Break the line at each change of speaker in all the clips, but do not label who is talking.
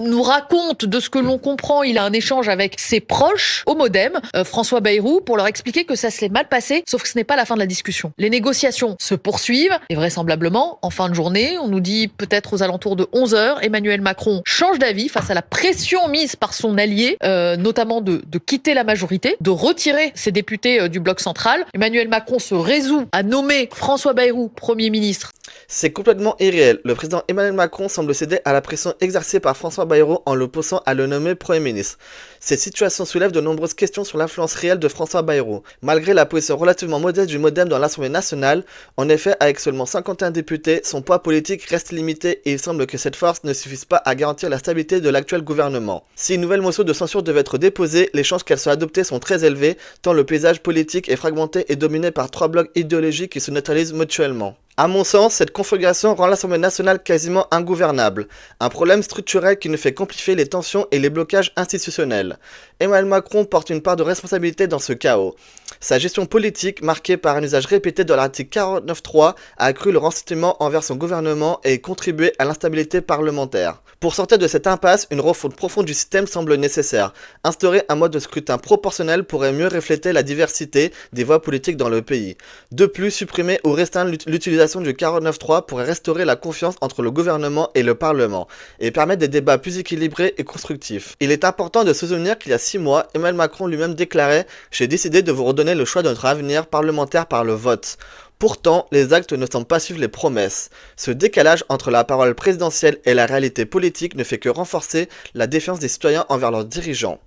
nous raconte de ce que l'on comprend, il a un échange avec ses proches au Modem, François Bayrou, pour leur expliquer que ça s'est mal passé, sauf que ce n'est pas la fin de la discussion. Les négociations se poursuivent et vraisemblablement, en fin de journée, on nous dit peut-être aux alentours de 11h, Emmanuel Macron change d'avis face à la pression mise par son allié, notamment de quitter la majorité, de retirer ses députés du bloc central. Emmanuel Macron se résout à nommer François Bayrou Premier ministre.
C'est complètement irréel. Le président Emmanuel Macron semble céder à la pression exercée par François Bayrou en le poussant à le nommer Premier ministre. Cette situation soulève de nombreuses questions sur l'influence réelle de François Bayrou. Malgré la position relativement modeste du Modem dans l'Assemblée nationale, en effet, avec seulement 51 députés, son poids politique reste limité et il semble que cette force ne suffise pas à garantir la stabilité de l'actuel gouvernement. Si une nouvelle motion de censure devait être déposée, les chances qu'elle soit adoptée sont très élevées, tant le paysage politique est fragmenté et dominé par trois blocs idéologiques qui se neutralisent mutuellement. À mon sens, cette configuration rend l'Assemblée nationale quasiment ingouvernable, un problème structurel qui ne fait qu'amplifier les tensions et les blocages institutionnels. Emmanuel Macron porte une part de responsabilité dans ce chaos. Sa gestion politique, marquée par un usage répété de l'article 49.3, a accru le ressentiment envers son gouvernement et contribué à l'instabilité parlementaire. Pour sortir de cette impasse, une refonte profonde du système semble nécessaire. Instaurer un mode de scrutin proportionnel pourrait mieux refléter la diversité des voix politiques dans le pays. De plus, supprimer ou restreindre l'utilisation du 49.3 pourrait restaurer la confiance entre le gouvernement et le Parlement et permettre des débats plus équilibrés et constructifs. Il est important de se souvenir qu'il y a 6 mois, Emmanuel Macron lui-même déclarait « J'ai décidé de vous redonner le choix de notre avenir parlementaire par le vote ». Pourtant, les actes ne semblent pas suivre les promesses. Ce décalage entre la parole présidentielle et la réalité politique ne fait que renforcer la défiance des citoyens envers leurs dirigeants.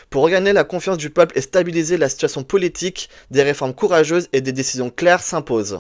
Pour regagner la confiance du peuple et stabiliser la situation politique, des réformes courageuses et des décisions claires s'imposent.